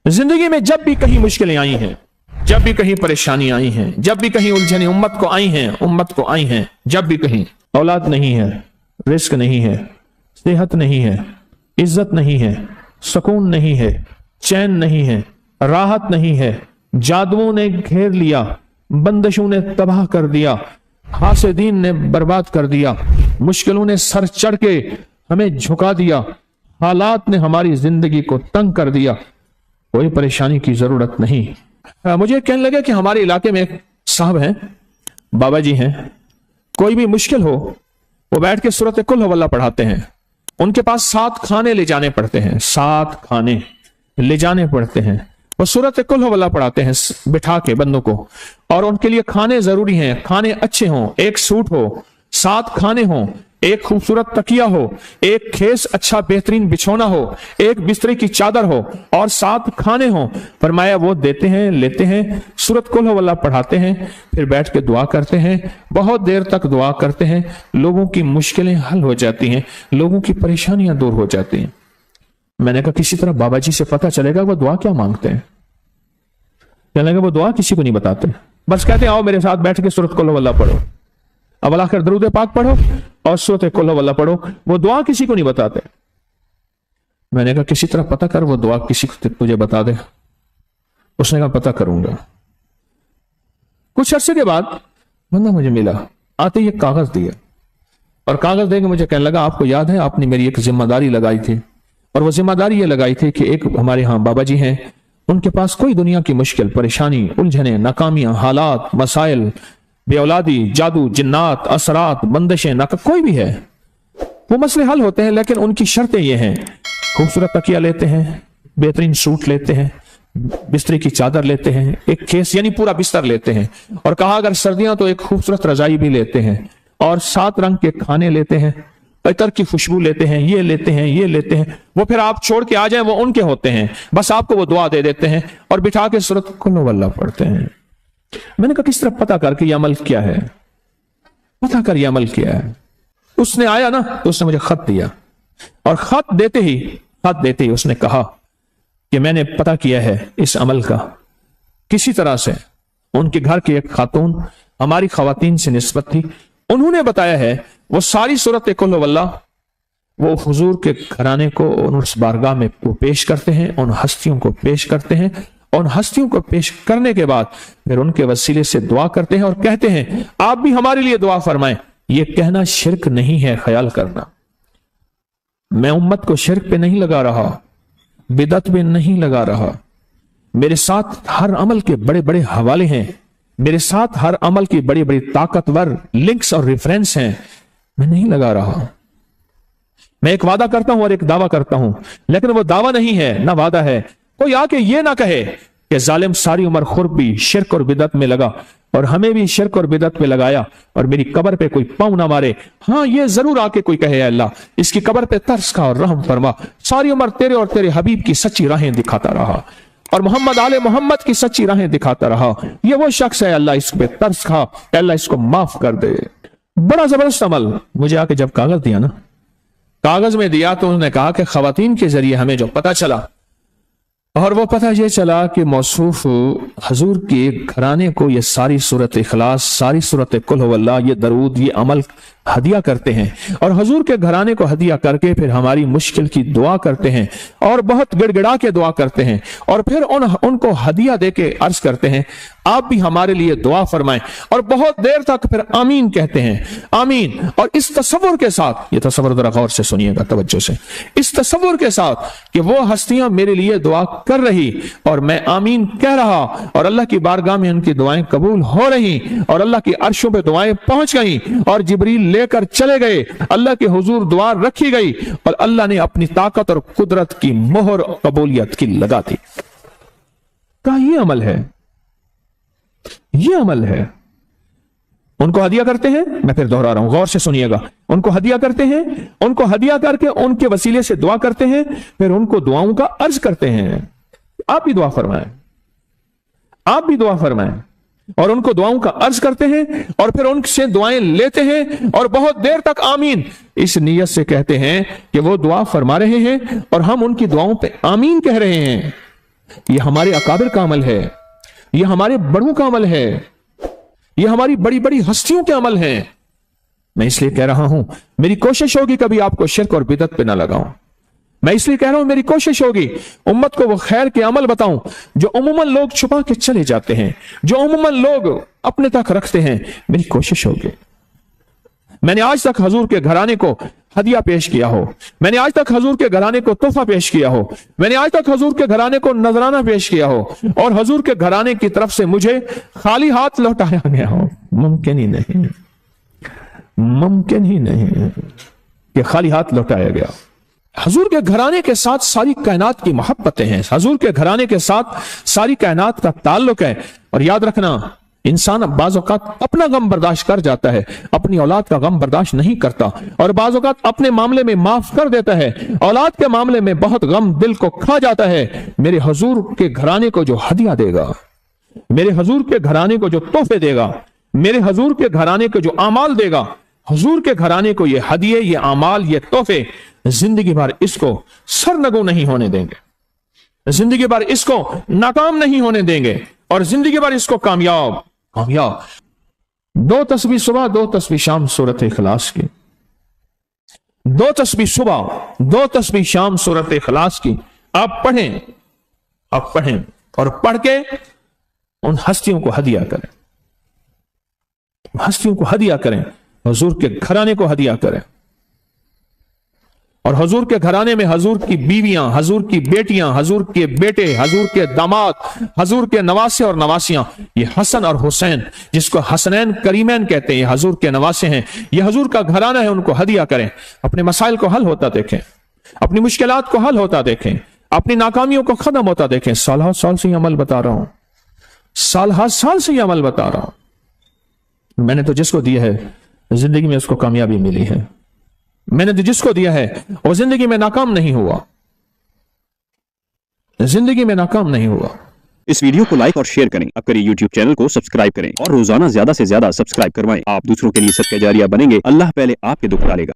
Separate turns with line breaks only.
जिंदगी में जब भी कहीं मुश्किलें आई हैं, जब भी कहीं परेशानी आई हैं, जब भी कहीं उलझने उम्मत को आई हैं, जब भी कहीं औलाद नहीं है, रिस्क नहीं है, सेहत नहीं है, इज्जत नहीं है, सुकून नहीं है, चैन नहीं है, राहत नहीं है, जादुओं ने घेर लिया, बंदिशों ने तबाह कर दिया, हासिदीन ने बर्बाद कर दिया, मुश्किलों ने सर चढ़ के हमें झुका दिया, हालात ने हमारी जिंदगी को तंग कर दिया, कोई परेशानी की जरूरत नहीं। मुझे कहने लगा कि हमारे इलाके में एक साहब हैं, बाबा जी हैं, कोई भी मुश्किल हो वो बैठ के सूरत कुल हुवल्लाह पढ़ाते हैं। उनके पास 7 खाने ले जाने पड़ते हैं, 7 खाने ले जाने पड़ते हैं। वो सूरत कुल हुवल्लाह पढ़ाते हैं बिठा के बंदों को, और उनके लिए खाने जरूरी हैं, खाने अच्छे हों, एक सूट हो, 7 खाने हों, एक खूबसूरत तकिया हो, एक खेस अच्छा बेहतरीन बिछौना हो, एक बिस्तरे की चादर हो और 7 खाने हो। फरमाया वो देते हैं, लेते हैं, सूरत कुल हुवल्लाह पढ़ाते हैं, फिर बैठ के दुआ करते हैं, बहुत देर तक दुआ करते हैं, लोगों की मुश्किलें हल हो जाती हैं, लोगों की परेशानियां दूर हो जाती हैं। मैंने कहा किसी तरह बाबा जी से पता चलेगा वो दुआ क्या मांगते हैं। कहने लगा वो दुआ किसी को नहीं बताते, बस कहते हैं आओ मेरे साथ बैठ के सूरत कुल हुवल्लाह पढ़ो, अव्वल आखिर दरूद पाक पढ़ो और सूरत कुल हुवल्लाह पढ़ो, वो दुआ किसी को नहीं बताते। मैंने कहा किसी तरह पता कर वो दुआ किसी को तुझे बता दे। उसने कहा पता करूंगा। कुछ अरसे के बाद बंदा मुझे मिला, आते ही एक कागज दिया और कागज देके मुझे कहने लगा आपको याद है आपने मेरी एक जिम्मेदारी लगाई थी, और वो जिम्मेदारी ये लगाई थी कि एक हमारे यहाँ बाबा जी हैं, उनके पास कोई दुनिया की मुश्किल परेशानी उलझने नाकामियां हालात मसाइल बे औलादी जादू जिन्नात असरात बंदिशें ना कोई भी है वो मसले हल होते हैं, लेकिन उनकी शर्तें ये हैं खूबसूरत तकिया लेते हैं, बेहतरीन सूट लेते हैं, बिस्तरे की चादर लेते हैं, एक खेस यानी पूरा बिस्तर लेते हैं, और कहा अगर सर्दियां तो एक खूबसूरत रजाई भी लेते हैं, और 7 रंग के खाने लेते हैं, इतर की खुशबू लेते हैं, ये लेते हैं, ये लेते हैं। वो फिर आप छोड़ के आ जाएं वो उनके होते हैं, बस आपको वो दुआ दे देते हैं और बिठा के सूरत कुल हुवल्लाह पढ़ते हैं। मैंने कहा किस तरह पता करके ये अमल क्या है, पता कर ये अमल क्या है। उसने आया ना तो उसने मुझे खत दिया, और खत देते ही उसने कहा कि मैंने पता किया है इस अमल का, किसी तरह से उनके घर की एक खातून हमारी खवातीन से निस्बत थी, उन्होंने बताया है वो सारी सूरत कुल हुवल्लाह वो हुजूर के घराने को उस बारगाह में वो पेश करते हैं, उन हस्तियों को पेश करते हैं, उन हस्तियों को पेश करने के बाद फिर उनके वसीले से दुआ करते हैं और कहते हैं आप भी हमारे लिए दुआ फरमाएं। ये कहना शिरक नहीं है, ख्याल करना मैं उम्मत को शिरक पे नहीं लगा रहा, बिदअत पे नहीं लगा रहा, मेरे साथ हर अमल के बड़े बड़े हवाले हैं, मेरे साथ हर अमल की बड़ी बड़ी ताकतवर लिंक्स और रेफरेंस हैं, मैं नहीं लगा रहा। मैं एक वादा करता हूं और एक दावा करता हूं, लेकिन वो दावा नहीं है ना वादा है। कोई आके ये ना कहे कि जालिम सारी उम्र खुरबी शिरक और बिदअत में लगा और हमें भी शिरक और बिदअत में लगाया और मेरी कब्र पे कोई पांव ना मारे। हाँ ये जरूर आके कोई कहे अल्लाह इसकी कब्र पे तरस खा और रहम फरमा, सारी उम्र तेरे और तेरे हबीब की सच्ची राहें दिखाता रहा और मोहम्मद आले मोहम्मद की सच्ची राहें दिखाता रहा। ये वो शख्स है, अल्लाह इस पे तरस खा, अल्लाह इसको माफ कर दे। बड़ा जबरदस्त अमल। मुझे आके जब कागज दिया ना, कागज में दिया तो उन्होंने कहा कि खवातीन के जरिए हमें जो पता चला, और वो पता ये चला कि मौसूफ हजूर के घराने को ये सारी सूरत इखलास, सारी सूरत कुल हुवल्लाह, ये दरूद, ये अमल हदिया करते हैं और हजूर के घराने को हदिया करके फिर हमारी मुश्किल की दुआ करते हैं और बहुत गिड़गिड़ा के दुआ करते हैं और फिर उनको हदिया दे के अर्ज करते हैं आप भी हमारे लिए दुआ फरमाएं, और बहुत देर तक फिर आमीन कहते हैं, आमीन। और इस तसव्वुर के साथ, ये तसव्वुर जरा गौर से सुनिएगा तवज्जो से, इस तसव्वुर के साथ कि वो हस्तियां मेरे लिए दुआ कर रही और मैं आमीन कह रहा और अल्लाह की बारगाह में उनकी दुआएं कबूल हो रही और अल्लाह की अर्शों पे दुआएं पहुंच गई और जिब्रील लेकर चले गए, अल्लाह के हुजूर दुआ रखी गई और अल्लाह ने अपनी ताकत और कुदरत की मोहर कबूलियत की लगा दी। कहा ये अमल है, ये अमल है। उनको हदिया करते हैं, मैं फिर दोहरा रहा हूं, गौर से सुनिएगा, उनको हदिया करते हैं, उनको हदिया करके उनके वसीले से दुआ करते हैं, फिर उनको दुआओं का अर्ज करते हैं आप भी दुआ फरमाएं, आप भी दुआ फरमाएं, और उनको दुआओं का अर्ज करते हैं और फिर उनसे दुआएं लेते हैं और बहुत देर तक आमीन इस नीयत से कहते हैं कि वो दुआ फरमा रहे हैं और हम उनकी दुआओं पे आमीन कह रहे हैं। یہ ہمارے اکابر کا عمل ہے، یہ ہمارے بڑوں کا عمل ہے، یہ ہماری بڑی بڑی ہستیوں کے عمل ہیں۔ میں اس لیے کہہ رہا ہوں میری کوشش ہوگی کبھی آپ کو شرک اور بدعت پہ نہ لگاؤں۔ میں اس لیے کہہ رہا ہوں میری کوشش ہوگی امت کو وہ خیر کے عمل بتاؤں جو عموماً لوگ چھپا کے چلے جاتے ہیں، جو عموماً لوگ اپنے تک رکھتے ہیں۔ میری کوشش ہوگی میں نے آج تک حضور کے گھرانے کو ہدیہ پیش کیا ہو، میں نے آج تک حضور کے گھرانے کو تحفہ پیش کیا ہو، میں نے آج تک حضور کے گھرانے کو نذرانہ پیش کیا ہو اور حضور کے گھرانے کی طرف سے مجھے خالی ہاتھ لوٹایا گیا ہو۔ ممکن ہی نہیں، ممکن ہی نہیں کہ خالی ہاتھ لوٹایا گیا۔ حضور کے گھرانے کے ساتھ ساری کائنات کی محبتیں ہیں، حضور کے گھرانے کے ساتھ ساری کائنات کا تعلق ہے۔ اور یاد رکھنا انسان بعض اوقات اپنا غم برداشت کر جاتا ہے، اپنی اولاد کا غم برداشت نہیں کرتا، اور بعض اوقات اپنے معاملے میں معاف کر دیتا ہے، اولاد کے معاملے میں بہت غم دل کو کھا جاتا ہے۔ میرے حضور کے گھرانے کو جو ہدیہ دے گا، میرے حضور کے گھرانے کو جو تحفے دے گا، میرے حضور کے گھرانے کو جو اعمال دے گا، حضور کے گھرانے کو یہ ہدیے، یہ اعمال، یہ تحفے زندگی بھر اس کو سرنگو نہیں ہونے دیں گے، زندگی بھر اس کو ناکام نہیں ہونے دیں گے، اور زندگی بھر اس کو کامیاب۔ دو تسبیح صبح، دو تسبیح شام سورۃ اخلاص کی، دو تسبیح صبح، دو تسبیح شام سورۃ اخلاص کی آپ پڑھیں، آپ پڑھیں اور پڑھ کے ان ہستیوں کو ہدیہ کریں، ہستیوں کو ہدیہ کریں، حضور کے گھرانے کو ہدیہ کریں۔ اور حضور کے گھرانے میں حضور کی بیویاں، حضور کی بیٹیاں، حضور کے بیٹے، حضور کے داماد، حضور کے نواسے اور نواسیاں، یہ حسن اور حسین جس کو حسنین کریمین کہتے ہیں، یہ حضور کے نواسے ہیں، یہ حضور کا گھرانہ ہے، ان کو ہدیہ کریں۔ اپنے مسائل کو حل ہوتا دیکھیں، اپنی مشکلات کو حل ہوتا دیکھیں، اپنی ناکامیوں کو ختم ہوتا دیکھیں۔ سالہ سال سے یہ عمل بتا رہا ہوں، سالہ سال سے یہ عمل بتا رہا ہوں۔ میں نے تو جس کو دیا ہے زندگی میں اس کو کامیابی ملی ہے، میں نے تو جس کو دیا ہے وہ زندگی میں ناکام نہیں ہوا، زندگی میں ناکام نہیں ہوا۔
اس ویڈیو کو لائک اور شیئر کریں، اب کریے یوٹیوب چینل کو سبسکرائب کریں اور روزانہ زیادہ سے زیادہ سبسکرائب کروائیں۔ آپ دوسروں کے لیے صدقہ جاریہ بنیں گے، اللہ پہلے آپ کے دکھ ڈالے گا۔